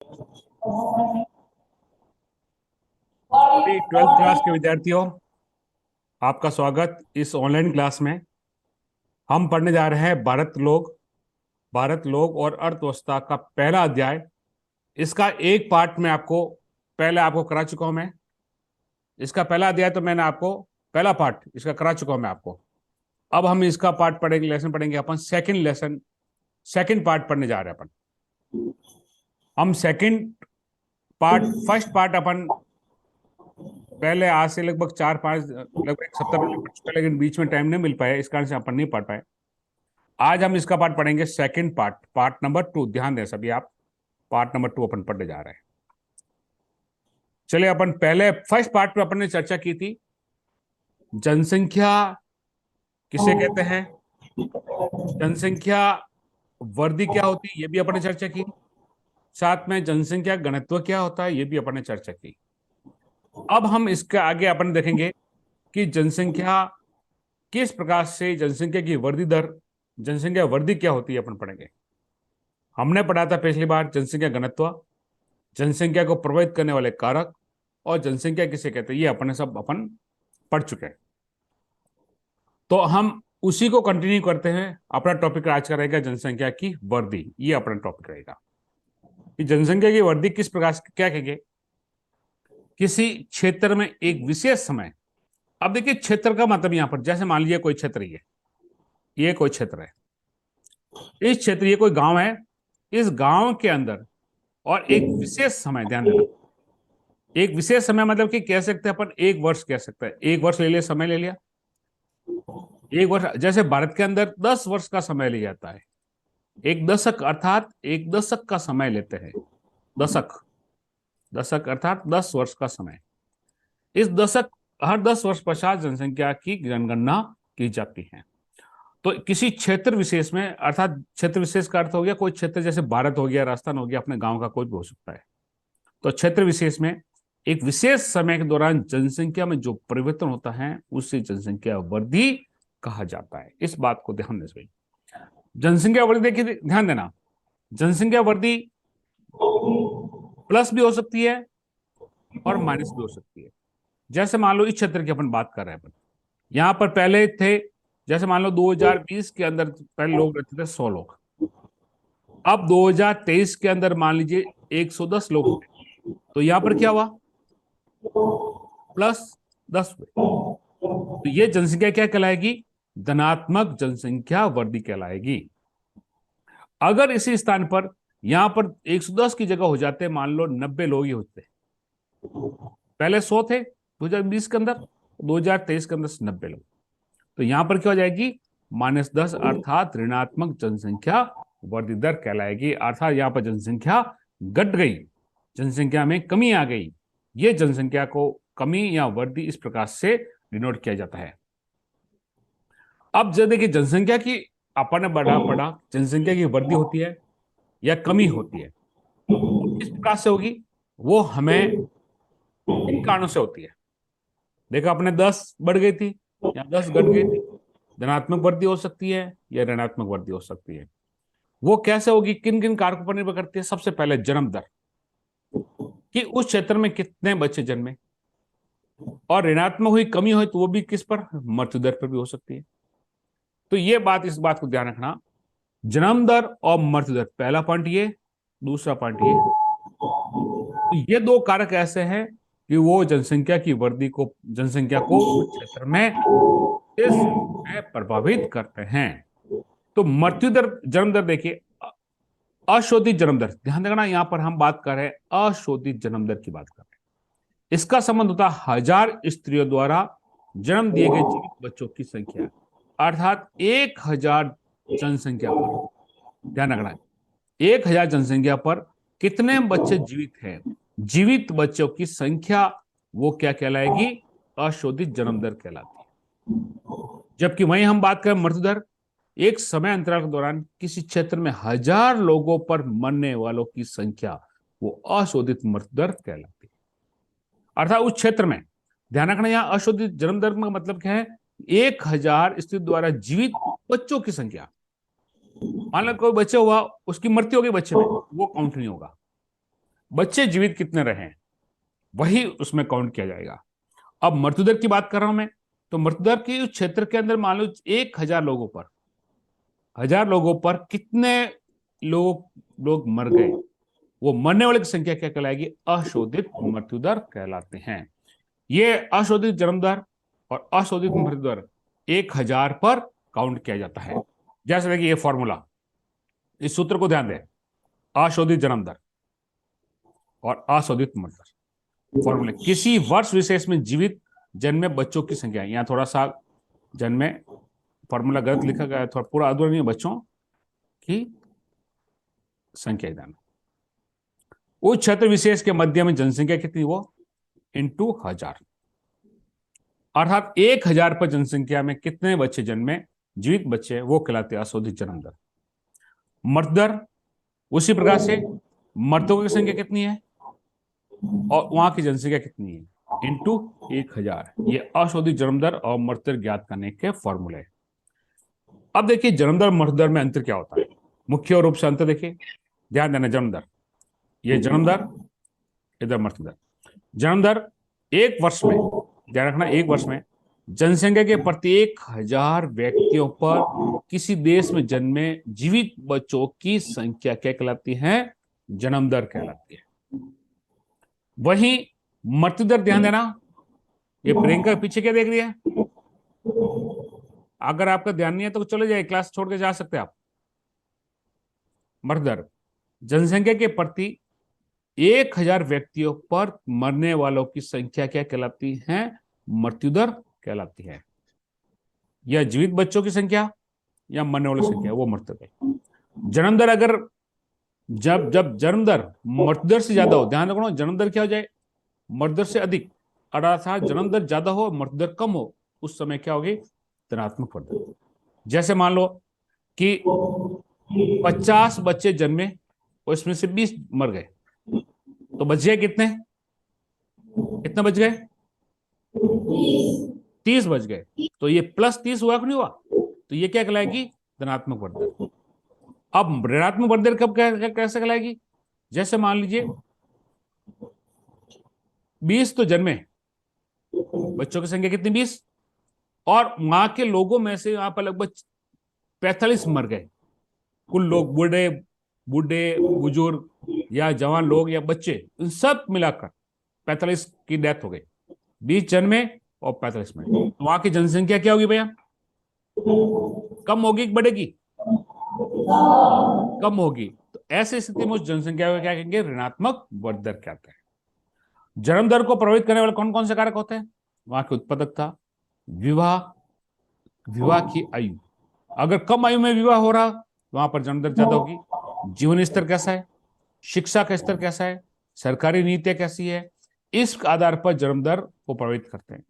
सभी 12th class के विद्यार्थियों, आपका स्वागत इस ऑनलाइन क्लास में। हम पढ़ने जा रहे हैं भारत लोग और अर्थव्यवस्था का पहला अध्याय। इसका एक पार्ट में आपको पहले आपको करा चुका हूं मैं। इसका पहला अध्याय तो मैंने आपको पहला पार्ट इसका करा चुका हूं मैं आपको। अब हम इसका पार्ट पढ़ेंगे, लेसन पढ़ेंगे अपन। सेकंड पार्ट पढ़ने जा रहे हैं अपन। हम सेकंड पार्ट फर्स्ट पार्ट अपन पहले आज से लगभग 4-5 लगभग एक सप्ताह पहले पढ़ चुका, लेकिन बीच में टाइम नहीं मिल पाया, इस कारण से अपन नहीं पढ़ पाए। आज हम इसका पार्ट पढ़ेंगे, सेकंड पार्ट नंबर 2। ध्यान दें सभी आप, पार्ट नंबर 2 अपन पढ़ने जा रहे हैं। चलिए, अपन पहले फर्स्ट पार्ट में अपन ने चर्चा की थी जनसंख्या किसे कहते हैं, जनसंख्या वर्दी क्या होती है, ये भी अपन ने चर्चा की। साथ में जनसंख्या घनत्व क्या होता है, ये भी अपन ने चर्चा की। अब हम इसके आगे अपन देखेंगे कि जनसंख्या किस प्रकार से, जनसंख्या की वर्दी दर, जनसंख्या वर्दी क्या होती है, अपन पढ़ेंगे। हमने पढ़ा था पिछली बार जनसंख्या घनत्व, जनसंख्या को प्रभावित करने वाले कारक और जनसंख्या किसे कहते हैं, ये अपन सब अपन पढ़ चुके हैं। तो हम उसी को कंटिन्यू करते हैं। अपना टॉपिक आज का रहेगा जनसंख्या की वर्दी। ये अपना टॉपिक रहेगा कि जनसंख्या की वर्दी किस प्रकार से, क्या कहेंगे, किसी क्षेत्र में एक विशेष समय। अब देखिए, क्षेत्र का मतलब यहां पर जैसे मान लीजिए कोई क्षेत्र, ये कोई क्षेत्र है, इस क्षेत्र, ये कोई गांव है, इस गांव के अंदर और एक विशेष समय, ध्यान देना, एक विशेष समय मतलब कि कह सकते हैं अपन एक वर्ष कह सकते हैं। एक वर्ष ले लिया, समय ले लिया, एक वर्ष। जैसे भारत के अंदर 10 वर्ष का समय लिया जाता है, एक दशक अर्थात एक दशक का समय लेते हैं। दशक दशक अर्थात 10 वर्ष का समय। इस दशक, हर 10 वर्ष पश्चात जनसंख्या की जनगणना की जाती है। तो किसी क्षेत्र विशेष में, अर्थात क्षेत्र विशेष का अर्थ हो गया कोई क्षेत्र, जैसे भारत हो गया, राजस्थान हो गया, अपने गांव का कोई भी हो सकता है। तो क्षेत्र विशेष में एक विशेष समय के दौरान जनसंख्या में जो परिवर्तन होता है उसे जनसंख्या वृद्धि कहा जाता है। इस बात को ध्यान दें। जनसंख्या वृद्धि, देखिए ध्यान देना, जनसंख्या वृद्धि प्लस भी हो सकती है और माइनस भी हो सकती है। जैसे मान लो इस क्षेत्र की अपन बात कर रहे हैं, अपन यहां पर पहले थे, जैसे मान लो 2020 के अंदर पहले लोग रहते थे 100 लोग, अब 2023 के अंदर मान लीजिए 110 लोग थे। तो यहां पर क्या हुआ, +10 हुए। तो ये जनसंख्या क्या कहलाएगी, धनात्मक जनसंख्या वृद्धि कहलाएगी। अगर इसी स्थान पर यहां पर 110 की जगह हो जाते, मान लो 90 लोग ही होते, पहले 100 थे 2020 के अंदर, 2023 के अंदर 90 लोग, तो यहां पर क्या हो जाएगी, -10 अर्थात ऋणात्मक जनसंख्या वृद्धि दर कहलाएगी। अर्थात यहां पर जनसंख्या घट गई, जनसंख्या में कमी आ गई। ये जनसंख्या को कमी या वृद्धि इस प्रकार से डिनोट किया जाता है। अब जब देखिए जनसंख्या की, अपन ने बड़ा पढ़ा, जनसंख्या की वृद्धि होती है या कमी होती है, वो किस प्रकार से होगी, वो हमें किन कारणों से होती है। देखा अपने 10 बढ़ गई थी या 10 घट गई थी, धनात्मक वृद्धि हो सकती है या ऋणात्मक वृद्धि हो सकती है। वो कैसे होगी, किन किन कारकों पर निर्भर करती है। सबसे पहले जन्म दर, कि उस क्षेत्र में कितने बच्चे जन्मे, और ऋणात्मक हुई, कमी हुई, तो वो भी किस पर, मृत्यु दर पर भी हो सकती है। तो ये बात, इस बात को ध्यान रखना, जन्म दर और मृत्यु दर, पहला पॉइंट ये, दूसरा पॉइंट ये। तो ये दो कारक ऐसे हैं कि वो जनसंख्या की वृद्धि को, जनसंख्या को उस क्षेत्र में इस में प्रभावित करते हैं। तो मृत्यु दर, जन्म दर देखिए, अशोधित जन्म दर, ध्यान देना, यहां पर हम बात कर रहे हैं अशोधित जन्म दर की बात कर रहे हैं। इसका संबंध होता है 1000 स्त्रियों द्वारा जन्म दिए गए जीवित बच्चों की संख्या, अर्थात 1000 जनसंख्या पर, ध्यान रखना है, 1000 जनसंख्या पर कितने बच्चे जीवित हैं, जीवित बच्चों की संख्या, वो क्या कहलाएगी, अशोधित जन्म दर कहलाती है। जबकि वहीं हम बात करें मृत्यु दर, एक समय अंतराल के दौरान किसी क्षेत्र में 1000 लोगों पर मरने वालों की संख्या, वो अशोधित मृत्यु दर कहलाती है। अर्थात उस क्षेत्र में, ध्यान रखना, यहां अशोधित जन्म दर का मतलब क्या है, 1000 स्त्री द्वारा जीवित बच्चों की संख्या। मान लो कोई बच्चा हुआ, उसकी मृत्यु हो गई बच्चे में, वो काउंट नहीं होगा। बच्चे जीवित कितने रहे वही उसमें काउंट किया जाएगा। अब मृत्यु दर की बात कर रहा हूं मैं, तो मृत्यु दर की उस क्षेत्र के अंदर मान लो 1,000 लोगों पर कितने लोग मर गए, वो मरने वाले की संख्या क्या कहलाएगी? अशोधित मृत्यु दर कहलाते हैं। ये अशोधित जन्म दर और अशोधित मृत्यु दर 1,000 पर काउंट किया जाता है। जैसे देखिए ये फॉर्मूला, इस सूत्र को ध्यान दें, अशोधित जन्म दर और अशोधित मृत्यु दर। फॉर्मूले, किसी वर्ष विशेष में जीवित जन्मे बच्चों की संख्या, यहां थोड़ा सा जन्मे फॉर्मूला गलत लिखा गया है, थोड़ा पूरा अधूरा नहीं है, बच्चों की संख्या दान। उस क्षेत्र विशेष के मध्य में जनसंख्या कितनी, वो इंटू 1,000, अर्थात 1,000 पर जनसंख्या में कितने बच्चे जन्मे, जीवित बच्चे, वो कहलाते हैं अशोधित जन्म दर। मृत्यु दर उसी प्रकार से, मृतकों की संख्या कितनी है और वहां की जनसंख्या कितनी है, इंटू 1,000। ये अशोधित जन्म दर और मृत्यु दर ज्ञात करने के फॉर्मूले। अब देखिए जन्म दर मृत्यु दर में अंतर क्या होता है, मुख्य रूप से अंतर देखिए, ध्यान देना। जन्म दर, ये जन्म दर, इधर मृत्यु दर। जन्म दर एक वर्ष में, ध्यान रखना, एक वर्ष में जनसंख्या के प्रत्येक 1,000 व्यक्तियों पर किसी देश में जन्मे जीवित बच्चों की संख्या क्या कहलाती है, जन्म दर कहलाती है। वहीं मृत्यु दर, ध्यान देना, ये प्रियंका पीछे क्या देख रही है, अगर आपका ध्यान नहीं है तो चले जाए, क्लास छोड़ के जा सकते हैं आप। मृत्यु दर जनसंख्या के प्रति 1,000 व्यक्तियों पर मरने वालों की संख्या क्या कहलाती है, मृत्यु दर कहलाती है। या जीवित बच्चों की संख्या या मरने वालों की संख्या, वो मृत्यु दर। जन्म दर, अगर जब जब जन्म दर मृत्यु दर से ज्यादा हो, ध्यान रखना, जन्म दर क्या हो जाए, मृत्यु दर से अधिक, अर्थात जन्म दर ज्यादा हो मृत्यु दर कम हो, उस समय क्या होगी, धनात्मक वृद्धि। जैसे मान लो कि 50 बच्चे जन्मे और इसमें से 20 मर गए, तो बच गए कितने, कितने बच गए, 30 बच गए। तो ये +30 हुआ कि नहीं हुआ, तो ये क्या कहलाएगी, धनात्मक वृद्धि। अब ऋणात्मक वृद्धि कब कैसे कहलाएगी, जैसे मान लीजिए 20 तो जन्मे, बच्चों की संख्या कितनी, 20, और वहां के लोगों में से वहां पर लगभग 45 मर गए। कुल लोग, बूढ़े बूढ़े बुजुर्ग या जवान लोग या बच्चे, इन सब मिलाकर 45 की डेथ हो गई। 20 जन्मे और 45 में, तो वहां की जनसंख्या क्या होगी भैया, कम होगी कि बढ़ेगी, कम होगी। तो ऐसी स्थिति में उस जनसंख्या को क्या कहेंगे, ऋणात्मक वृद्धि दर कहते हैं। जन्म दर को प्रभावित करने वाले कौन कौन से कारक होते हैं, वहां की उत्पादकता, विवाह, विवाह की आयु, अगर कम आयु में विवाह हो रहा वहां पर जन्म दर ज्यादा होगी। जीवन स्तर कैसा है, शिक्षा का स्तर कैसा है, सरकारी नीतियां कैसी है, इस आधार पर जन्म दर को प्रभावित करते हैं।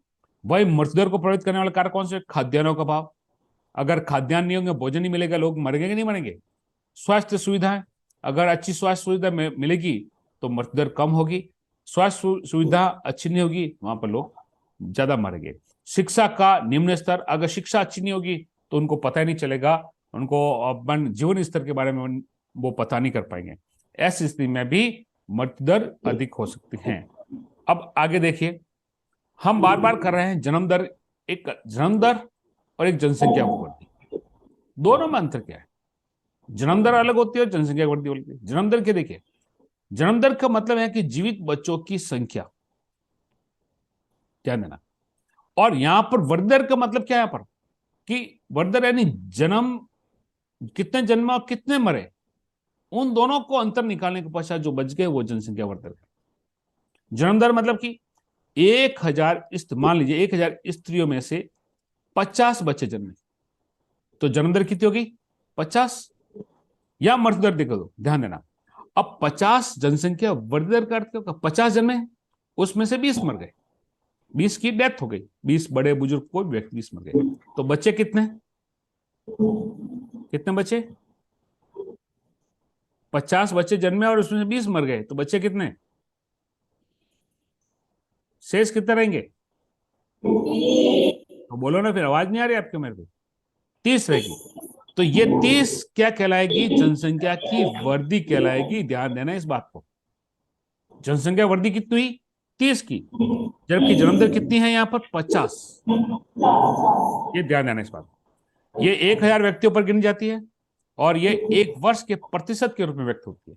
वही मृत्यु दर को प्रभावित करने वाले कारक कौन से, खाद्यान्नों का भाव, अगर खाद्यान्न नहीं होंगे, भोजन नहीं मिलेगा, लोग मरेंगे कि नहीं मरेंगे। स्वास्थ्य सुविधाएं, अगर अच्छी स्वास्थ्य सुविधा मिलेगी तो मृत्यु दर कम होगी, स्वास्थ्य सुविधा अच्छी नहीं होगी वहां पर लोग ज्यादा मरेंगे। शिक्षा का निम्न स्तर, अगर शिक्षा अच्छी नहीं होगी तो उनको पता ही नहीं चलेगा, उनको अपन जीवन स्तर के बारे में वो पता नहीं कर पाएंगे। ऐसी स्थिति में भी मृत्यु दर अधिक हो सकती है। अब आगे देखिए, हम बार बार कर रहे हैं जन्म दर, एक जन्म दर और एक जनसंख्या वृद्धि, दोनों में अंतर क्या है, जन्म दर अलग होती है और जनसंख्या वृद्धि होती है। जन्म दर क्या, देखिए जन्म दर का मतलब है कि जीवित बच्चों की संख्या, ध्यान देना, और यहां पर वृद्धि दर का मतलब क्या है, यहां पर कि वृद्धि दर यानी जन्म, कितने जन्म और कितने मरे, उन दोनों को अंतर निकालने के पश्चात जो बच गए वो जनसंख्या वृद्धि दर। जन्म दर मतलब कि 1,000, मान लीजिए 1,000 स्त्रियों में से 50 बच्चे जन्मे, तो जन्म दर कितनी होगी, 50। या मृत्यु दर देखो, ध्यान देना, अब 50 जनसंख्या वृद्धि दर का अर्थ क्या होगा, 50 जन्मे उसमें से 20 मर गए, 20 की डेथ हो गई, 20 बड़े बुजुर्ग कोई व्यक्ति 20 मर गए, तो बच्चे कितने, कितने बच्चे, 50 बच्चे जन्मे और उसमें से 20 मर गए, तो बच्चे कितने, शेष कितने रहेंगे, तो बोलो ना, फिर आवाज नहीं आ रही आपके मेरे को, 30 रहेगी। तो ये 30 क्या कहलाएगी, जनसंख्या की वृद्धि कहलाएगी, ध्यान देना इस बात को। जनसंख्या वृद्धि कितनी हुई? 30 की, जबकि जन्म दर कितनी है यहाँ पर? 50। ये ध्यान देना इस बात। ये 1000 व्यक्तियों पर गिनी जाती है और ये एक वर्ष के प्रतिशत के रूप में व्यक्त होती है।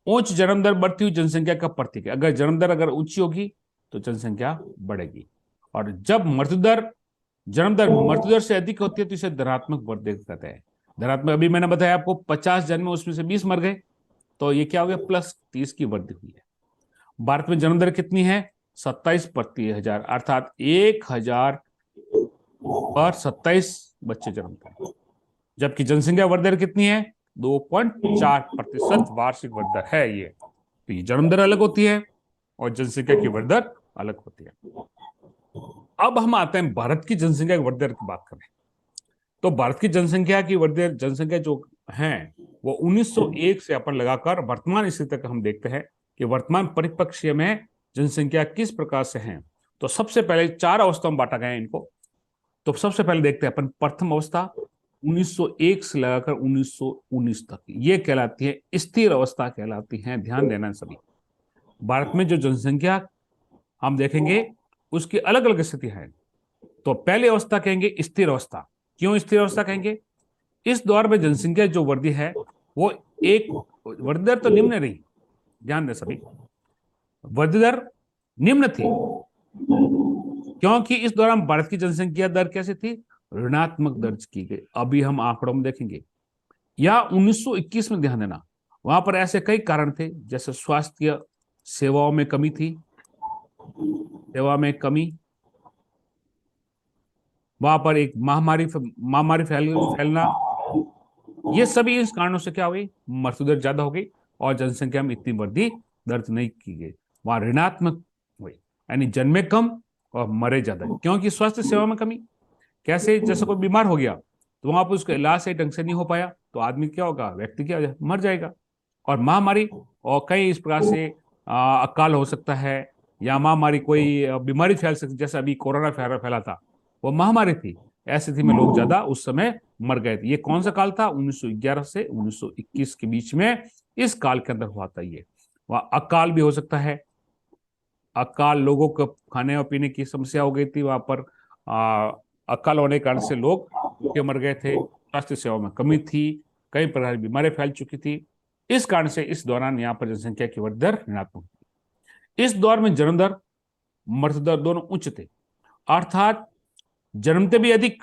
उच्च जन्म दर बढ़ती हुई जनसंख्या का प्रतीक है। अगर जन्म दर अगर ऊंची होगी तो जनसंख्या बढ़ेगी, और जब जन्म दर मृत्यु दर से अधिक होती है तो इसे धनात्मक वृद्धि कहते हैं। धनात्मक, अभी मैंने बताया आपको 50 जन्मे, उसमें से 20 मर गए, तो ये क्या हो गया? +30 की वृद्धि हुई है। भारत में जन्म दर कितनी है? 27 प्रति 1000, अर्थात 1000 पर 27 बच्चे जन्मते हैं। जबकि जनसंख्या वृद्धि दर कितनी है? 2.4% वार्षिक वृद्धि दर है ये। तो ये जन्म दर अलग होती है और जनसंख्या की वृद्धि दर अलग होती है। अब हम आते हैं भारत की जनसंख्या की वृद्धि दर की बात करें, तो भारत की जनसंख्या की वृद्धि दर, जनसंख्या जो है वो 1901 से अपन लगाकर वर्तमान स्थिति तक हम देखते हैं कि वर्तमान परिप्रेक्ष्य में जनसंख्या किस प्रकार से है। तो सबसे पहले 4 अवस्था में बांटा गया है इनको। तो सबसे पहले देखते हैं अपन प्रथम अवस्था 1901 से लगाकर 1919 तक, ये कहलाती है स्थिर अवस्था कहलाती है। ध्यान देना सभी, भारत में जो जनसंख्या हम देखेंगे उसकी अलग अलग स्थिति है। तो पहली अवस्था कहेंगे स्थिर अवस्था। क्यों स्थिर अवस्था कहेंगे? इस दौर में जनसंख्या जो वृद्धि है वो एक वृद्धि दर तो निम्न रही, ध्यान दें सभी, वृद्धि दर निम्न थी, क्योंकि इस दौरान भारत की जनसंख्या दर कैसे थी? ऋणात्मक दर्ज की गई। अभी हम आंकड़ों में देखेंगे। या 1921 में ध्यान देना, वहां पर ऐसे कई कारण थे, जैसे स्वास्थ्य सेवाओं में कमी थी, सेवा में कमी, वहां पर एक महामारी फैलना, ये सभी इस कारणों से क्या हुई? मृत्यु दर ज्यादा हो गई और जनसंख्या में इतनी वृद्धि दर्ज नहीं की गई। वहां ऋणात्मक हुई, यानी जन्मे कम और मरे ज्यादा, क्योंकि स्वास्थ्य सेवा में कमी। कैसे? जैसे कोई बीमार हो गया तो वहां पर उसका इलाज सही ढंग से नहीं हो पाया तो आदमी क्या होगा? व्यक्ति क्या मर जाएगा। और महामारी, और कई इस प्रकार से अकाल हो सकता है, या महामारी कोई बीमारी फैल सकती, जैसे अभी कोरोना फैला था, वो महामारी थी। ऐसी स्थिति में लोग ज्यादा उस समय मर गए थे। ये कौन सा काल था? 1911 से 1921 के बीच में, इस काल के अंदर हुआ था ये। वह अकाल भी हो सकता है, अकाल, लोगों को खाने और पीने की समस्या हो गई थी वहां पर, अकाल होने के कारण से लोग भूखे मर गए थे, स्वास्थ्य सेवा में कमी थी, कई प्रकार की बीमारियां फैल चुकी थी। इस कारण से इस दौरान यहाँ पर जनसंख्या की वृद्धि दर ऋणात्मक थी। इस दौर में जन्म दर मृत्यु दर दोनों उच्च थे, अर्थात जन्मते भी अधिक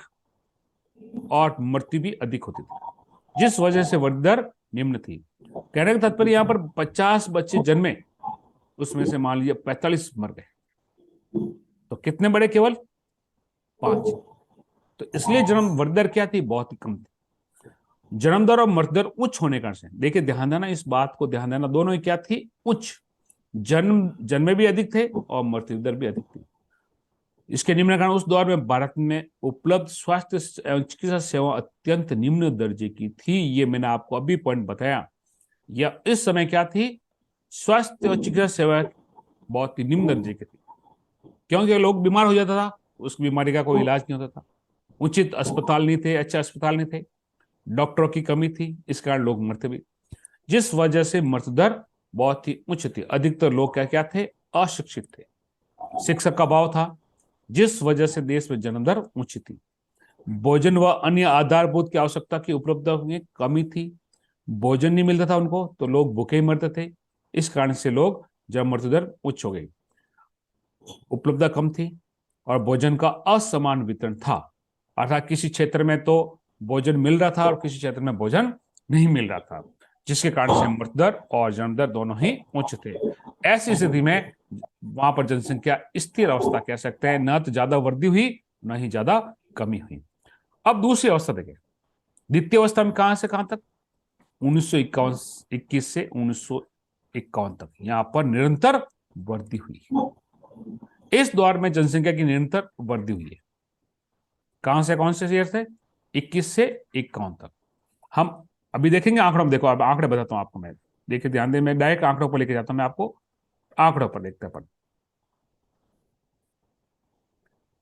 और मृत्यु भी अधिक होती थी, जिस वजह से वृद्धि दर निम्न थी। कहने का तात्पर्य, यहाँ पर 50 बच्चे जन्मे, उसमें से मान लीजिए 45 मर गए, तो कितने बड़े? केवल 5। तो इसलिए जन्म वृद्धि दर क्या थी? बहुत ही कम थी। जन्म दर और मृत्यु दर उच्च होने कारण से, देखिए ध्यान देना, इस बात को ध्यान देना, दोनों ही क्या थी? उच्च। जन्मे भी अधिक थे और मृत्यु दर भी अधिक थी। इसके निम्न कारण, उस दौर में भारत में उपलब्ध स्वास्थ्य एवं चिकित्सा सेवा अत्यंत निम्न दर्जे की थी। ये मैंने आपको अभी पॉइंट बताया। या इस समय क्या थी? स्वास्थ्य और चिकित्सा सेवा बहुत ही निम्न दर्जे की थी, क्योंकि लोग बीमार हो जाता था, उस बीमारी का कोई इलाज नहीं होता था, उचित अस्पताल नहीं थे, अच्छे अस्पताल नहीं थे, डॉक्टरों की कमी थी, इस कारण लोग मरते भी, जिस वजह से मृत्यु दर बहुत ही उच्च थी। अधिकतर लोग क्या क्या थे? अशिक्षित थे, शिक्षा का अभाव था, जिस वजह से देश में जन्म दर ऊंची थी। भोजन व अन्य आधारभूत की आवश्यकता की उपलब्धता में कमी थी, भोजन नहीं मिलता था उनको, तो लोग भूखे ही मरते थे। इस कारण से लोग जब मृत्यु दर उच्च हो गई, उपलब्धता कम थी और भोजन का असमान वितरण था, अर्थात किसी क्षेत्र में तो भोजन मिल रहा था और किसी क्षेत्र में भोजन नहीं मिल रहा था, जिसके कारण से मृत्यु दर और जन्म दर दोनों ही उच्च थे। ऐसी स्थिति में वहां पर जनसंख्या स्थिर अवस्था कह सकते हैं, न तो ज्यादा वृद्धि हुई न ही ज्यादा कमी हुई। अब दूसरी अवस्था देखें, द्वितीय अवस्था में कहां से कहां तक? 1921 से 1951 तक यहां पर निरंतर वृद्धि हुई। इस दौर में जनसंख्या की निरंतर वृद्धि हुई है। कहां से कौन से ईयर से? 21 से 51 तक। हम अभी देखेंगे आंकड़ों में, देखो अब आंकड़े बताता हूं आपको मैं, देखिए ध्यान दें, मैं डायरेक्ट आंकड़ों पर लेके जाता हूं, मैं आपको आंकड़ों पर देखते हैं।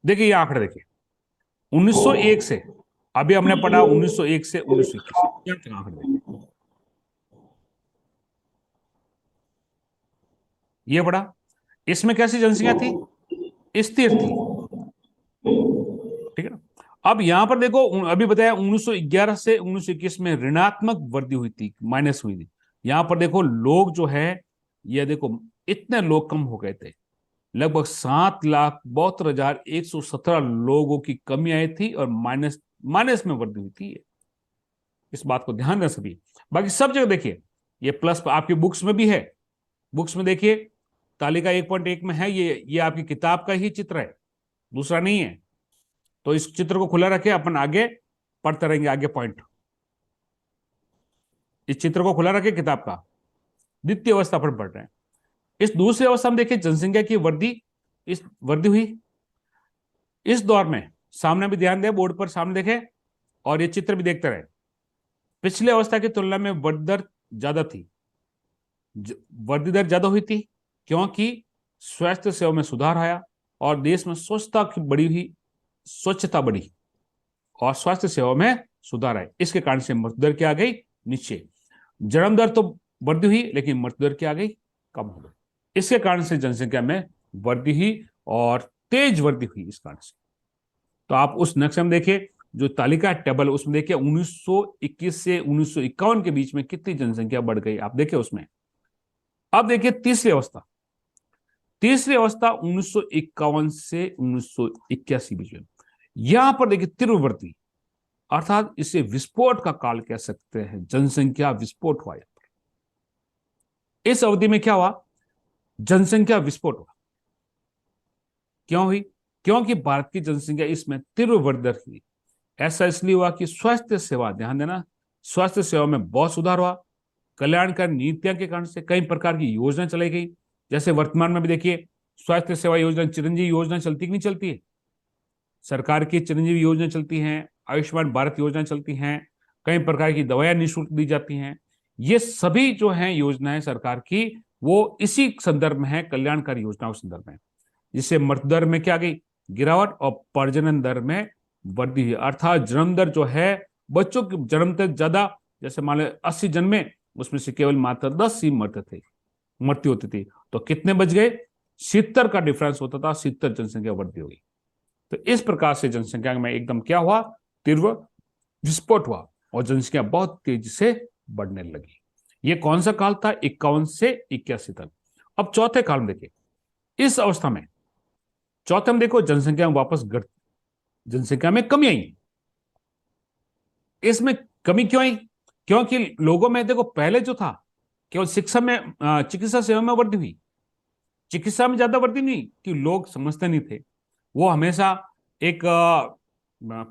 देखिए ये आंकड़े देखिए, 1901 से, अभी हमने पढ़ा 1901 से 1921 आंकड़े देखिए। ये बढ़ा। इसमें कैसी जनसंख्या थी? स्थिर थी। ठीक है ना। अब यहां पर देखो, अभी बताया 1911 से 1921 में ऋणात्मक वृद्धि हुई थी, माइनस हुई थी। यहां पर देखो लोग जो है, ये देखो इतने लोग कम हो गए थे। लगभग 7,72,117 लोगों की कमी आई थी और माइनस माइनस में वृद्धि हुई थी। इस बात को ध्यान दें सभी। बाकी सब जगह देखिए, ये प्लस आपकी बुक्स में भी है। बुक्स में देखिए, तालिका 1.1 में है, ये आपकी किताब का ही चित्र है, दूसरा नहीं है। तो इस चित्र को खुला रखे, अपन आगे पढ़ते रहेंगे, आगे पॉइंट। इस चित्र को खुला रखे किताब का, द्वितीय अवस्था पर पढ़ रहे हैं। इस दूसरी अवस्था में देखिए जनसंख्या की वृद्धि, इस वृद्धि हुई इस दौर में। सामने भी ध्यान दें, बोर्ड पर सामने देखें और ये चित्र भी देखते रहे। पिछले अवस्था की तुलना में वृद्धि दर ज्यादा थी। वृद्धि दर ज्यादा हुई थी क्योंकि स्वास्थ्य सेवा में सुधार आया और देश में स्वच्छता बढ़ी और स्वास्थ्य सेवा में सुधार आया। इसके कारण से मृत्यु दर क्या आ गई? नीचे। जन्म दर तो वृद्धि हुई लेकिन मृत्यु दर क्या आ गई? कम हो गई। इसके कारण से जनसंख्या में वृद्धि हुई और तेज वृद्धि हुई इस कारण से। तो आप उस नक्शे में देखिए, जो तालिका टेबल, उसमें देखिए 1921 से 1951 के बीच में कितनी जनसंख्या बढ़ गई, आप देखिए उसमें। अब देखिए तीसरी अवस्था। तीसरी अवस्था 1951 से 1981 बीच में। यहां पर देखिए तीव्र वृद्धि, अर्थात इसे विस्फोट का काल कह सकते हैं। जनसंख्या विस्फोट हुआ। इस अवधि में क्या हुआ? जनसंख्या विस्फोट हुआ। क्यों हुई? क्योंकि भारत की जनसंख्या इसमें तीव्र वृद्धि हुई। ऐसा इसलिए हुआ कि स्वास्थ्य सेवा, ध्यान देना, स्वास्थ्य सेवा में बहुत सुधार हुआ। कल्याणकारी नीतियों के कारण से कई प्रकार की योजना चलाई गई। जैसे वर्तमान में भी देखिए, स्वास्थ्य सेवा योजना, चिरंजीवी योजना चलती कि नहीं चलती है? सरकार की चिरंजीवी योजना चलती हैं, आयुष्मान भारत योजना चलती हैं, कई प्रकार की दवाइयां निःशुल्क दी जाती हैं। ये सभी जो हैं योजनाएं सरकार की, वो इसी संदर्भ में है, कल्याणकारी योजनाओं के संदर्भ में। जिससे मृत्यु दर में क्या गई? गिरावट और प्रजनन दर में वृद्धि हुई। अर्थात जन्म दर जो है, बच्चों की जन्म तक ज्यादा, जैसे मान लो 80 जन्मे, उसमें से केवल मात्र 10 ही मृत्यु होती थी। तो कितने बच गए? 70 का डिफरेंस होता था, 70 जनसंख्या वृद्धि हो गई। तो इस प्रकार से जनसंख्या में एकदम क्या हुआ? तीव्र विस्फोट हुआ और जनसंख्या बहुत तेजी से बढ़ने लगी। ये कौन सा काल था? 51 से 81 तक। अब चौथे काल में देखिए, इस अवस्था में, चौथे में देखो जनसंख्या में वापस जनसंख्या में कमी आई। इसमें कमी क्यों आई? क्योंकि लोगों में देखो, पहले जो था केवल शिक्षा में, चिकित्सा सेवा में वृद्धि हुई। चिकित्सा में ज्यादा वृद्धि नहीं कि लोग समझते नहीं थे। वो हमेशा एक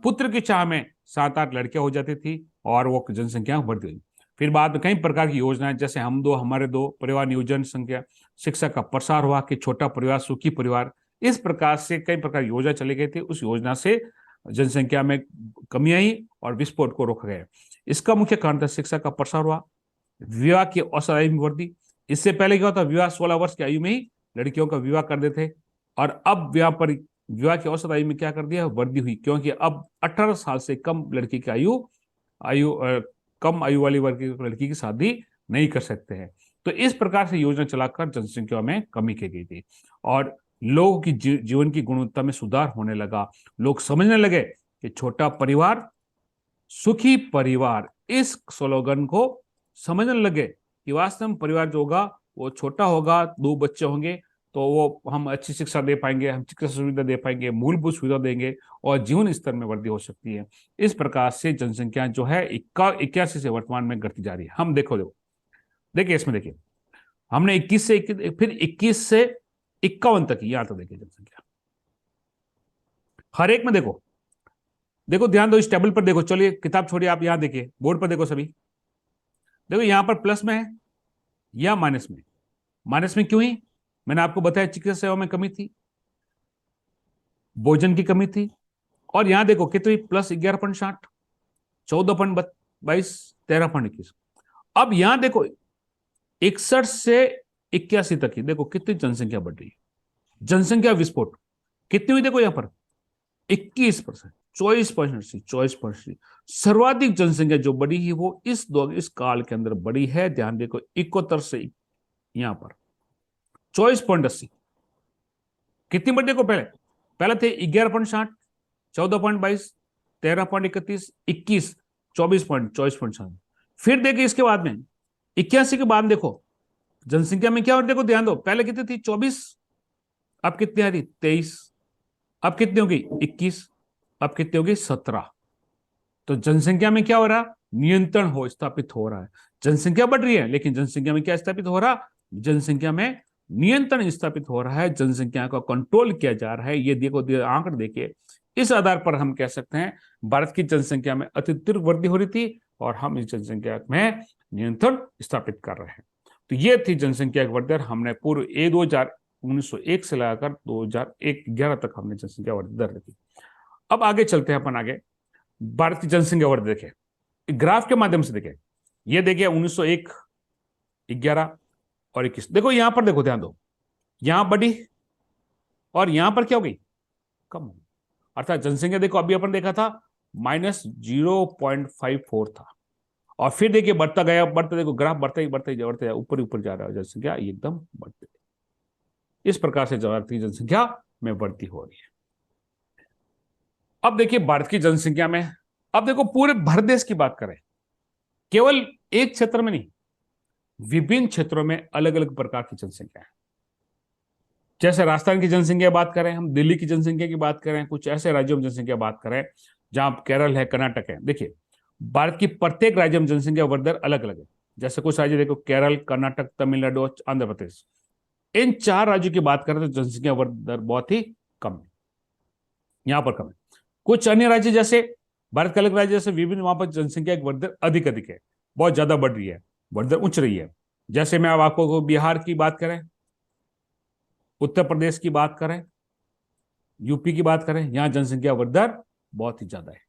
पुत्र की चाह में 7-8 लड़कियां हो जाती थी और वो जनसंख्या बढ़ गई। फिर बाद में कई प्रकार की योजनाएं, जैसे हम दो हमारे दो, परिवार नियोजन संख्या, शिक्षा का प्रसार हुआ कि छोटा परिवार सुखी परिवार। इस प्रकार से कई प्रकार की योजना चली गई थी। उस योजना से जनसंख्या में कमी आई और विस्फोट को रोका गया। इसका मुख्य कारण था शिक्षा का प्रसार हुआ, विवाह की औसत आयु में वृद्धि। इससे पहले क्या होता? विवाह 16 वर्ष की आयु में ही लड़कियों का विवाह कर देते थे, और अब विवाह की औसत आयु में क्या कर दिया? वृद्धि हुई, क्योंकि अब 18 साल से कम लड़की की आयु आयु कम आयु वाली वर्ग की लड़की की शादी नहीं कर सकते हैं। तो इस प्रकार से योजना चलाकर जनसंख्या में कमी की गई थी और लोगों की जीवन की गुणवत्ता में सुधार होने लगा। लोग समझने लगे कि छोटा परिवार सुखी परिवार, इस स्लोगन को समझने लगे कि वास्तव में परिवार जो होगा वो छोटा होगा, 2 बच्चे होंगे तो वो हम अच्छी शिक्षा दे पाएंगे, हम चिकित्सा सुविधा दे पाएंगे, मूलभूत सुविधा देंगे और जीवन स्तर में वृद्धि हो सकती है। इस प्रकार से जनसंख्या जो है 81 से वर्तमान में घटती जा रही है। हम देखो देखिए इसमें देखिए, हमने 21 से 21, फिर 21 से 51 तक, यहां तक देखिए जनसंख्या हर एक में देखो। देखो ध्यान दो, इस टेबल पर देखो, चलिए किताब छोड़िए, आप यहां देखिए, बोर्ड पर देखो सभी। देखो यहां पर प्लस में है या माइनस में? माइनस में क्यों ही? मैंने आपको बताया चिकित्सा सेवा में कमी थी, भोजन की कमी थी। और यहां देखो कितनी? +11.60, 14.22, 13.21। अब यहां देखो 61 से 81 तक की देखो कितनी जनसंख्या बढ़ रही है। जनसंख्या विस्फोट कितनी हुई? देखो यहां पर 21%, 24%, सर्वाधिक जनसंख्या जो बढ़ी है वो इस काल के अंदर बढ़ी है। ध्यान देखो 71 से यहां पर 24.80। कितनी बढ़ी देखो, पहले पहले थे 11.60, 14.22, 13.31, 21, 24.24.60। फिर देखिए इसके बाद में 81 के बाद देखो जनसंख्या में क्या, और देखो ध्यान दो, पहले कितनी थी 24, अब कितनी आ रही 23, अब कितनी होगी 21, अब कितनी होगी 17। तो जनसंख्या में क्या हो रहा, नियंत्रण हो स्थापित हो रहा है। जनसंख्या बढ़ रही है लेकिन जनसंख्या में क्या स्थापित हो रहा, जनसंख्या में नियंत्रण स्थापित हो रहा है, जनसंख्या को कंट्रोल किया जा रहा है। ये देखो आंकड़े देखिए, इस आधार पर हम कह सकते हैं भारत की जनसंख्या में अत्यधिक वृद्धि हो रही थी और हम इस जनसंख्या में नियंत्रण स्थापित कर रहे हैं। तो ये थी जनसंख्या की वृद्धि दर। हमने पूर्व 1901 से लगाकर 2011 तक हमने जनसंख्या वृद्धि दर रखी। अब आगे चलते हैं अपन आगे, भारत की जनसंख्या वृद्धि देखें ग्राफ के माध्यम से। देखें ये देखिए 1901, 11 और 21। देखो यहां पर देखो, ध्यान दो, यहां बढ़ी और यहां पर क्या हो गई, कम हो। अर्थात जनसंख्या देखो अभी अपन देखा था -0.54 था, और फिर देखिए बढ़ता गया, बढ़ता देखो ग्राफ बढ़ता ही बढ़ता ही बढ़ता ऊपर ही ऊपर जा रहा है, जनसंख्या एकदम बढ़ती। इस प्रकार से भारत की जनसंख्या में बढ़ती हो रही है। अब देखिए भारत की जनसंख्या में, अब देखो पूरे भारत देश की बात करें, केवल एक क्षेत्र में नहीं, विभिन्न क्षेत्रों में अलग अलग प्रकार की जनसंख्या है। जैसे राजस्थान की जनसंख्या बात करें, हम दिल्ली की जनसंख्या की बात करें, कुछ ऐसे राज्यों में जनसंख्या बात करें जहां केरल है, कर्नाटक है। देखिए भारत की प्रत्येक राज्य में जनसंख्या वृद्धि दर अलग अलग है। जैसे कुछ राज्य देखो, केरल, कर्नाटक, तमिलनाडु, आंध्र प्रदेश, इन 4 राज्यों की बात करें तो जनसंख्या वृद्धि दर बहुत ही कम है, यहां पर कम है। कुछ अन्य राज्य जैसे भारत के अलग राज्य जैसे विभिन्न, वहां पर जनसंख्या की वृद्धि दर अधिक अधिक है, बहुत ज्यादा बढ़ रही है, वृद्धि दर उच्च रही है। जैसे मैं अब आपको बिहार की बात करें, उत्तर प्रदेश की बात करें, यूपी की बात करें, यहां जनसंख्या वृद्धि दर बहुत ही ज्यादा है।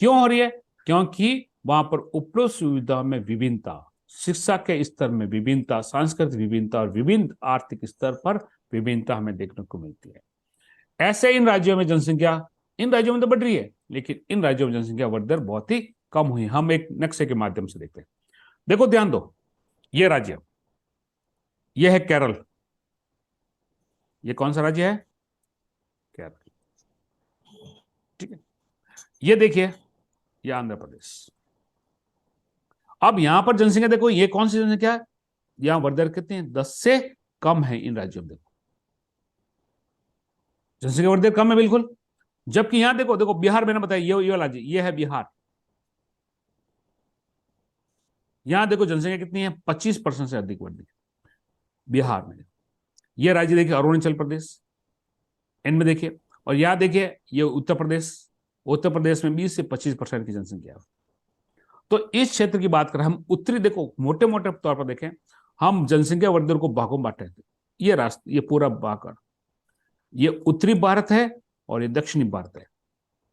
क्यों हो रही है, क्योंकि वहां पर उपलब्ध सुविधा में विभिन्नता, शिक्षा के स्तर में विभिन्नता, सांस्कृतिक विभिन्नता और विभिन्न आर्थिक स्तर पर विभिन्नता हमें देखने को मिलती है। ऐसे इन राज्यों में जनसंख्या, इन राज्यों में तो बढ़ रही है लेकिन इन राज्यों में जनसंख्या वृद्धि दर बहुत ही कम हुई। हम एक नक्शे के माध्यम से देखते हैं। देखो ध्यान दो, ये राज्य, ये है केरल। ये कौन सा राज्य है, केरल, ठीक है। ये देखिए, ये आंध्र प्रदेश। अब यहां पर जनसंख्या देखो, ये कौन सी जनसंख्या है, यहां वृद्धि दर कितनी है, 10 से कम है इन राज्यों में। देखो जनसंख्या वृद्धि दर कम है बिल्कुल। जबकि यहां देखो, देखो बिहार, मैंने बताया ये वाला राज्य, ये है बिहार। यहां देखो जनसंख्या कितनी है, 25% से अधिक वृद्धि बिहार में। ये राज्य देखिए अरुणाचल प्रदेश, इनमें देखिए, और यहां देखिए ये उत्तर प्रदेश, उत्तर प्रदेश में 20 से 25% की जनसंख्या है। तो इस क्षेत्र की बात करें हम, उत्तरी देखो मोटे मोटे तौर पर देखें, हम जनसंख्या वृद्धि दर को भागों में बांटे थे। ये राष्ट्र, ये पूरा भाग, ये उत्तरी भारत है और ये दक्षिणी भारत है।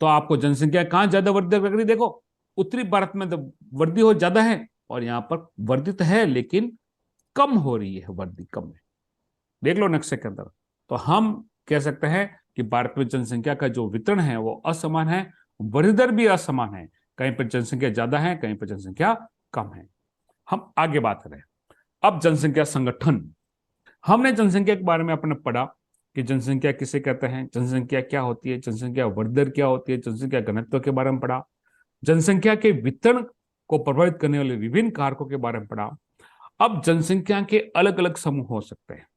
तो आपको जनसंख्या कहां ज्यादा वृद्धि लग रही, देखो उत्तरी भारत में तो वृद्धि हो ज्यादा है, और यहां पर वर्धित है लेकिन कम हो रही है, वृद्धि कम है। देख लो नक्शे के अंदर। तो हम कह सकते हैं कि भारत में जनसंख्या का जो वितरण है वो असमान है, वृद्धि दर भी असमान है। कहीं पर जनसंख्या ज्यादा है, कहीं पर जनसंख्या कम है। हम आगे बात करें, अब जनसंख्या संगठन। हमने जनसंख्या के बारे में अपने पढ़ा कि जनसंख्या किसे कहते हैं, जनसंख्या क्या होती है, जनसंख्या वृद्धि दर क्या होती है, जनसंख्या घनत्व के बारे में पढ़ा, जनसंख्या के वितरण को प्रभावित करने वाले विभिन्न कारकों के बारे में पढ़ा। अब जनसंख्या के अलग अलग समूह हो सकते हैं।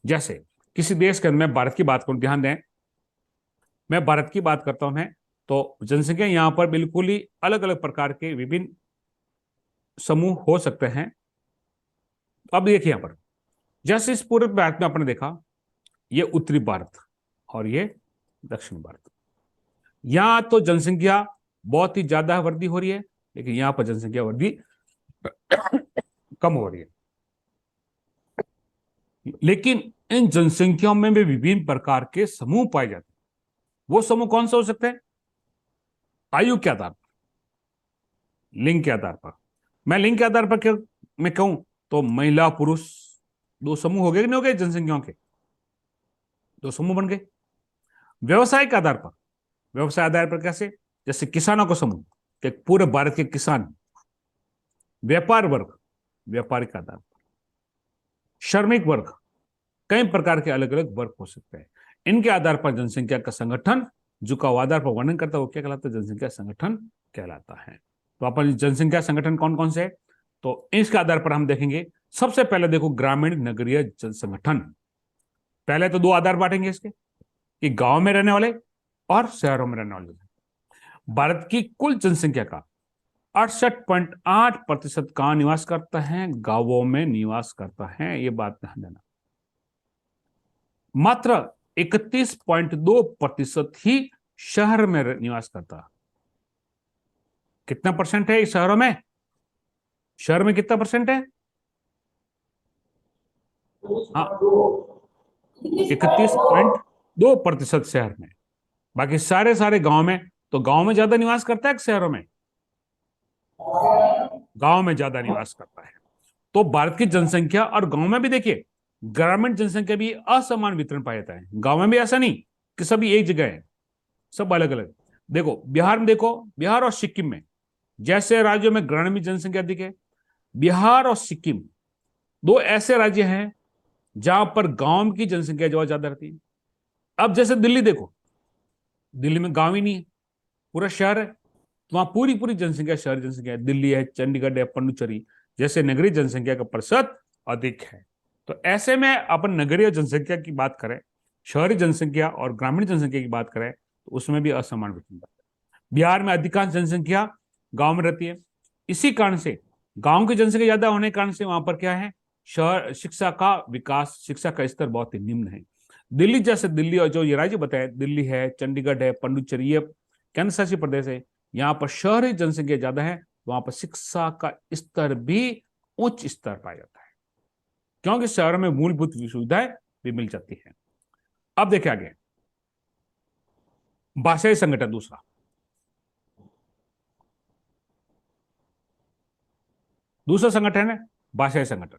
जैसे किसी देश के अंदर, मैं भारत की बात करूं, ध्यान दें, मैं भारत की बात करता हूं मैं, तो जनसंख्या यहां पर बिल्कुल ही अलग अलग प्रकार के विभिन्न समूह हो सकते हैं। अब देखिए यहां पर, जैसे इस पूरे भारत में आपने देखा, ये उत्तरी भारत और ये दक्षिण भारत। यहां तो जनसंख्या बहुत ही ज्यादा वृद्धि हो रही है लेकिन यहां पर जनसंख्या वृद्धि कम हो रही है। लेकिन इन जनसंख्याओं में भी विभिन्न प्रकार के समूह पाए जाते हैं। वो समूह कौन से हो सकते हैं, आयु के आधार पर, लिंग के आधार पर। मैं लिंग के आधार पर क्या मैं कहूं, तो महिला पुरुष दो समूह हो गए कि नहीं हो गए, जनसंख्याओं के दो समूह बन गए। व्यवसाय के आधार पर, व्यवसाय आधार पर कैसे, जैसे किसानों का समूह, कि पूरे भारत के किसान। व्यापार वर्ग, व्यापारिक आधार पर। श्रमिक वर्ग, कई प्रकार के अलग अलग वर्ग हो सकते हैं। इनके आधार पर जनसंख्या का संगठन जो का आधार पर वर्णन करता है वो क्या कहलाता है? जनसंख्या संगठन कहलाता है। तो अपन जनसंख्या संगठन कौन कौन से है, तो इसके आधार पर हम देखेंगे। सबसे पहले देखो ग्रामीण नगरीय जन संगठन। पहले तो दो आधार बांटेंगे इसके, कि गांव में रहने वाले और शहरों में रहने वाले। भारत की कुल जनसंख्या का 68.8% कहां निवास करता है? गांवों में निवास करता है, ये बात ध्यान देना। मात्र 31.2% ही शहर में निवास करता। कितना परसेंट है शहरों में? शहर में कितना परसेंट है? हाँ, 31.2% शहर में। बाकी सारे सारे गांव में। तो गांव में ज्यादा निवास करता है कि शहरों में? गांव में ज्यादा निवास करता है। तो भारत की जनसंख्या, और गांव में भी देखिए ग्रामीण जनसंख्या भी असमान वितरण पाया जाता है। गांव में भी ऐसा नहीं कि सभी एक जगह है, सब अलग अलग। देखो बिहार में, देखो बिहार और सिक्किम में, जैसे राज्यों में ग्रामीण जनसंख्या अधिक है, बिहार और सिक्किम दो ऐसे राज्य हैं जहां पर गांव की जनसंख्या जो ज्यादा रहती है। अब जैसे दिल्ली देखो, दिल्ली में गांव ही नहीं है, पूरा शहर है। तो वहां पूरी पूरी जनसंख्या शहरी जनसंख्या है। दिल्ली है, चंडीगढ़ है, पुडुचेरी जैसे नगरीय जनसंख्या का प्रतिशत अधिक है। तो ऐसे में अपन नगरीय जनसंख्या की बात करें, शहरी जनसंख्या और ग्रामीण जनसंख्या की बात करें, तो उसमें भी असमान वितरण है। बिहार में अधिकांश जनसंख्या गांव में रहती है। इसी कारण से गांव की जनसंख्या ज्यादा होने के कारण से वहां पर क्या है, शहर शिक्षा का विकास, शिक्षा का स्तर बहुत ही निम्न है। दिल्ली जैसे, दिल्ली और जो ये राज्य बताए, दिल्ली है, चंडीगढ़ है, पुडुचेरी, ये केंद्र शासित प्रदेश है, यहाँ पर शहरी जनसंख्या ज्यादा है, वहां पर शिक्षा का स्तर भी उच्च स्तर पाया जाता है, क्योंकि शहरों में मूलभूत सुविधाएं भी मिल जाती है। अब देखिए आगे, भाषाई संगठन दूसरा। दूसरा संगठन है भाषाई संगठन।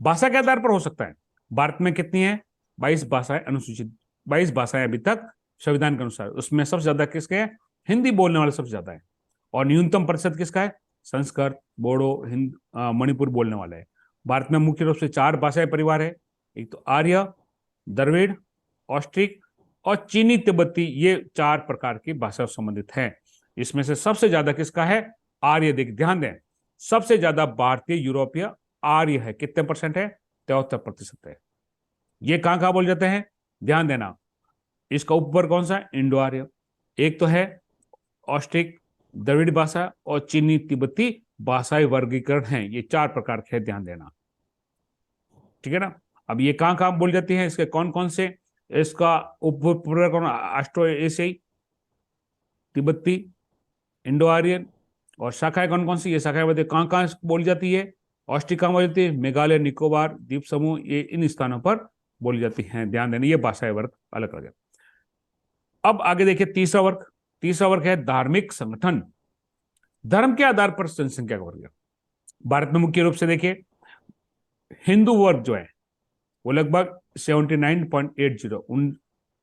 भाषा के आधार पर हो सकता है। भारत में कितनी है? 22 भाषाएं अनुसूचित, 22 भाषाएं अभी तक संविधान के अनुसार। उसमें सबसे ज्यादा किसके है? हिंदी बोलने वाले सबसे ज्यादा है। और न्यूनतम प्रतिशत किसका है? संस्कृत, बोडो, हिंद, मणिपुर बोलने वाले है। भारत में मुख्य रूप से 4 भाषाएं परिवार है। एक तो आर्य, द्रविड़, ऑस्ट्रिक और चीनी तिब्बती, ये 4 प्रकार की भाषा संबंधित है। इसमें से सबसे ज्यादा किसका है? आर्य। देख ध्यान दें, सबसे ज्यादा भारतीय यूरोपीय आर्य है। कितने परसेंट है? 73% है। ये कहां कहां बोल जाते हैं? ध्यान देना, इसका उपवर्ग कौन सा है? इंडो आर्य। एक तो है ऑस्ट्रिक, द्रविड़ भाषा और चीनी तिब्बती भाषाई वर्गीकरण है। ये 4 प्रकार के, ध्यान देना, ठीक है ना। अब ये कहां कहां बोल जाती है, इसके कौन कौन से? इसका उपवर्ग कौन? ऑस्ट्रो एशियाई, तिब्बती, इंडो आर्यन। और शाखाएं कौन कौन सी? ये शाखाएं बताइए कहां कहां बोली जाती है। ऑस्ट्रिक कहां बोली जाती है? मेघालय, निकोबार द्वीप समूह, ये इन स्थानों पर बोली जाती हैं। ध्यान देना, ये भाषाई वर्ग अलग अलग है। अब आगे देखिए तीसरा वर्ग। तीसरा वर्ग है धार्मिक संगठन। धर्म के आधार पर जनसंख्या का वर्ग है। भारत में मुख्य रूप से देखिए हिंदू वर्ग जो है वो लगभग 79.80,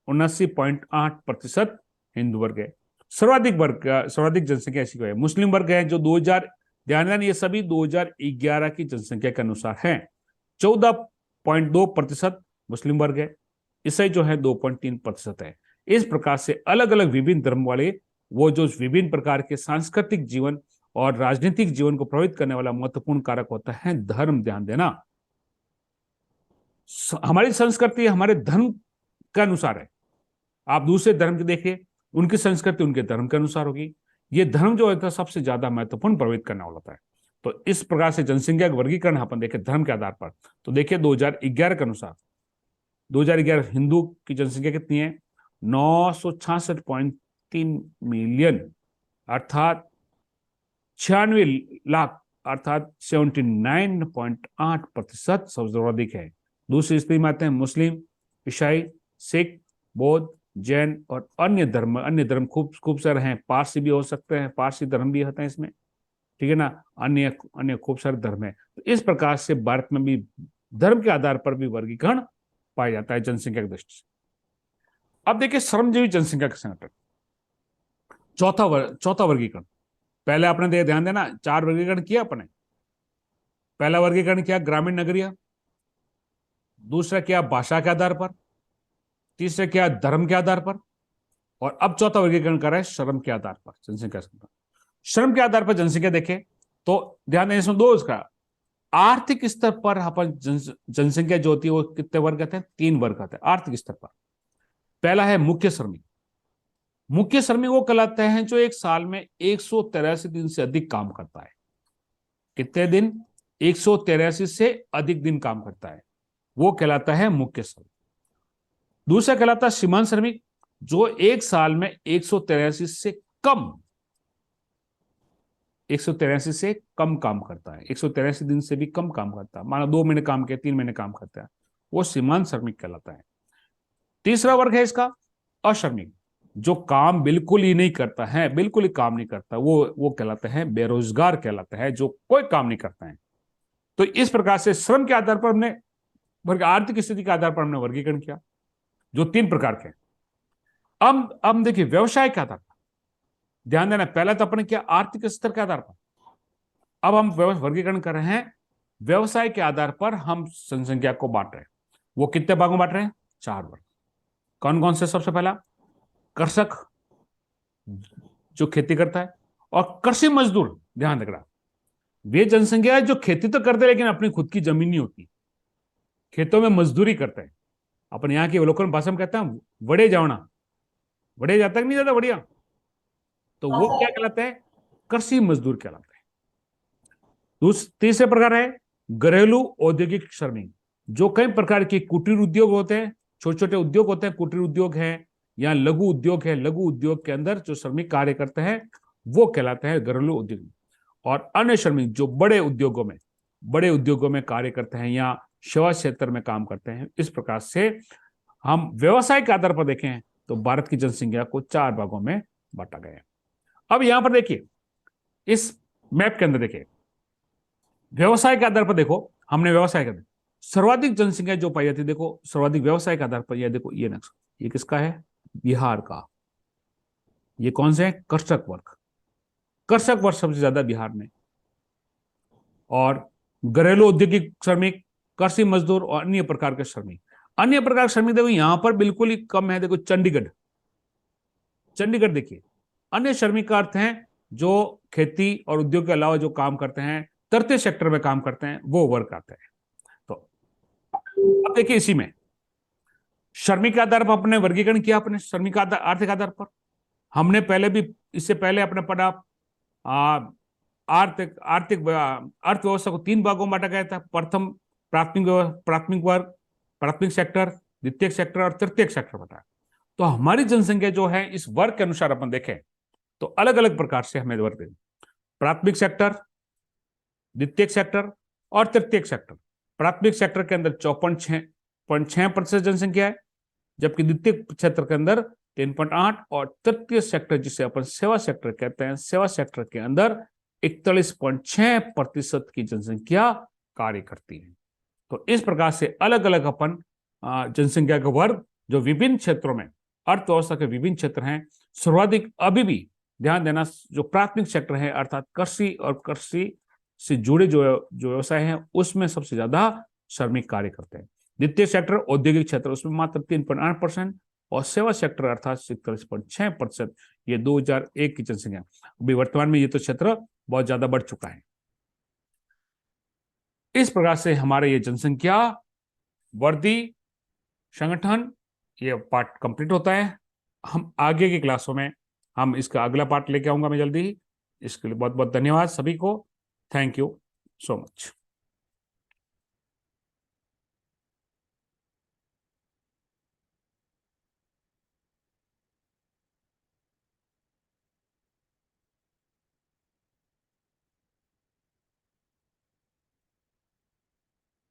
79.8% हिंदू वर्ग है। सर्वाधिक वर्ग, सर्वाधिक जनसंख्या ऐसी है मुस्लिम वर्ग है, जो 2000, ध्यान देना ये सभी 2011 की जनसंख्या के अनुसार है। 14.2% मुस्लिम वर्ग है। ईसाई जो है 2.3% है। इस प्रकार से अलग अलग विभिन्न धर्म वाले, वो जो विभिन्न प्रकार के सांस्कृतिक जीवन और राजनीतिक जीवन को प्रभावित करने वाला महत्वपूर्ण कारक होता है धर्म। ध्यान देना, हमारी संस्कृति हमारे धर्म के अनुसार है। आप दूसरे धर्म के देखिए, उनकी संस्कृति उनके धर्म के अनुसार होगी। ये धर्म जो होता है सबसे ज्यादा महत्वपूर्ण प्रभावित करने वाला होता है। तो इस प्रकार से जनसंख्या का वर्गीकरण अपन देखें धर्म के आधार पर, तो देखिए 2011 के अनुसार, 2011 हिंदू की जनसंख्या कितनी है? 966.3 मिलियन, अर्थात 96 लाख, अर्थात 79.8% सबसे अधिक है। दूसरी स्थिति में आते हैं मुस्लिम, ईसाई, सिख, बौद्ध, जैन और अन्य धर्म। अन्य धर्म खूब खूब सारे हैं, पारसी भी हो सकते हैं, पारसी धर्म भी होते हैं इसमें, ठीक है ना। अन्य अन्य खूब सारे धर्म है। तो इस प्रकार से भारत में भी धर्म के आधार पर भी वर्गीकरण पाया जाता है जनसंख्या की दृष्टि से। अब देखिए श्रमजीवी जनसंख्या का संगठन, चौथा वर्गीकरण। पहले आपने ध्यान देना 4 वर्गीकरण किया अपने। पहला वर्गीकरण किया ग्रामीण नगरीय, दूसरा क्या भाषा के आधार पर, तीसरा क्या धर्म के आधार पर, और अब चौथा वर्गीकरण कर रहा है श्रम के आधार पर जनसंख्या। श्रम के आधार पर जनसंख्या देखें तो ध्यान दें, इसमें दो इसका आर्थिक स्तर पर अपन जनसंख्या जो होती है वो कितने वर्ग आते हैं, 3 वर्ग आते हैं आर्थिक स्तर पर। पहला है मुख्य श्रमिक। मुख्य श्रमिक वो कहलाते हैं जो एक साल में 183 दिन से अधिक काम करता है। कितने दिन? 183 से अधिक दिन काम करता है, वो कहलाता है मुख्य श्रमिक। दूसरा कहलाता है सीमांत श्रमिक, जो एक साल में 183 से कम 183 से कम काम करता है, 183 दिन से भी कम काम करता है, माना 2 महीने काम किया, 3 महीने काम करता है, वो सीमांत श्रमिक कहलाता है। तीसरा वर्ग है इसका अश्रमिक, जो काम बिल्कुल ही नहीं करता है, बिल्कुल ही काम नहीं करता, वो कहलाते हैं बेरोजगार कहलाता है, जो कोई काम नहीं करता है। तो इस प्रकार से श्रम के आधार पर हमने आर्थिक स्थिति के आधार पर हमने वर्गीकरण किया, जो 3 प्रकार के। अब देखिए व्यवसाय के आधार पर ध्यान देना, पहला तो अपने क्या आर्थिक स्तर के आधार पर, अब हम वर्गीकरण कर रहे हैं व्यवसाय के आधार पर। हम जनसंख्या को बांट रहे हैं, वो कितने भागों में बांट रहे हैं? 4 वर्ग। कौन कौन से? सबसे पहला कृषक, जो खेती करता है, और कृषि मजदूर। ध्यान रखना, वे जनसंख्या है जो खेती तो करते हैं लेकिन अपनी खुद की जमीन नहीं होती, खेतों में मजदूरी करते हैं। अपन यहाँ की लोकल भाषा में कहते हैं वड़े जावना, वड़े जाता नहीं जाता बढ़िया, तो वो क्या कहलाते हैं? कृषि मजदूर कहलाते हैं। तीसरे प्रकार है घरेलू औद्योगिक श्रमिक, जो कई प्रकार के कुटीर उद्योग होते हैं, छोटे छोटे उद्योग होते हैं, कुटीर उद्योग है या लघु उद्योग है, लघु उद्योग के अंदर जो श्रमिक कार्य करते हैं वो कहलाते हैं घरेलू उद्योग। और अन्य श्रमिक जो बड़े उद्योगों में कार्य करते हैं या सेवा क्षेत्र में काम करते हैं। इस प्रकार से हम व्यवसाय के आधार पर देखें तो भारत की जनसंख्या को 4 भागों में बांटा गया है। अब यहां पर देखिए, इस मैप के अंदर देखिए, व्यवसाय के आधार पर देखो, हमने व्यवसाय के सर्वाधिक जनसंख्या जो पाई जाती है, देखो सर्वाधिक व्यवसाय के आधार पर, यह देखो ये नक्शा, ये किसका है? बिहार का। ये कौन से है? कृषक वर्ग। कृषक वर्ग सबसे ज्यादा बिहार में, और घरेलू औद्योगिक श्रमिक, कृषि मजदूर और अन्य प्रकार के श्रमिक। अन्य प्रकार के श्रमिक देखो यहां पर बिल्कुल ही कम है, देखो चंडीगढ़ देखिए। अन्य श्रमिक का अर्थ है जो खेती और उद्योग के अलावा जो काम करते हैं, तृतीय सेक्टर में काम करते हैं, वो वर्ग आते हैं। तो अब देखिए, इसी में श्रमिक के आधार पर अपने वर्गीकरण किया, अपने श्रमिक आर्थिक आधार पर। हमने पहले भी, इससे पहले अपने पढ़ा आर्थिक अर्थव्यवस्था को 3 भागों में बांटा गया था। प्रथम प्राथमिक वर्ग, प्राथमिक सेक्टर, द्वितीय सेक्टर और तृतीय सेक्टर बताया। तो हमारी जनसंख्या जो है इस वर्ग के अनुसार अपन देखें तो अलग अलग प्रकार से हमें वर्ग दें। प्राथमिक सेक्टर, द्वितीय सेक्टर और तृतीय सेक्टर। प्राथमिक सेक्टर के अंदर 54.6% जनसंख्या है, जबकि द्वितीय क्षेत्र के अंदर 3.8, और तृतीय सेक्टर जिसे अपन सेवा सेक्टर कहते हैं, सेवा सेक्टर के अंदर 41.6% की जनसंख्या कार्य करती है। तो इस प्रकार से अलग अलग अपन जनसंख्या के वर्ग जो विभिन्न क्षेत्रों में, अर्थव्यवस्था के विभिन्न क्षेत्र हैं, सर्वाधिक अभी भी ध्यान देना जो प्राथमिक सेक्टर है अर्थात कृषि और कृषि से जुड़े जो व्यवसाय हैं उसमें सबसे ज्यादा श्रमिक कार्य करते हैं। द्वितीय सेक्टर औद्योगिक क्षेत्र, उसमें मात्र 3.8%, और सेवा सेक्टर अर्थात 47.6%। ये 2001 की जनसंख्या। अभी वर्तमान में ये तो क्षेत्र बहुत ज्यादा बढ़ चुका है। इस प्रकार से हमारे ये जनसंख्या वर्दी संगठन ये पार्ट कंप्लीट होता है। हम आगे की क्लासों में हम इसका अगला पार्ट लेके आऊंगा मैं जल्दी ही। इसके लिए बहुत बहुत धन्यवाद सभी को। Thank you so much.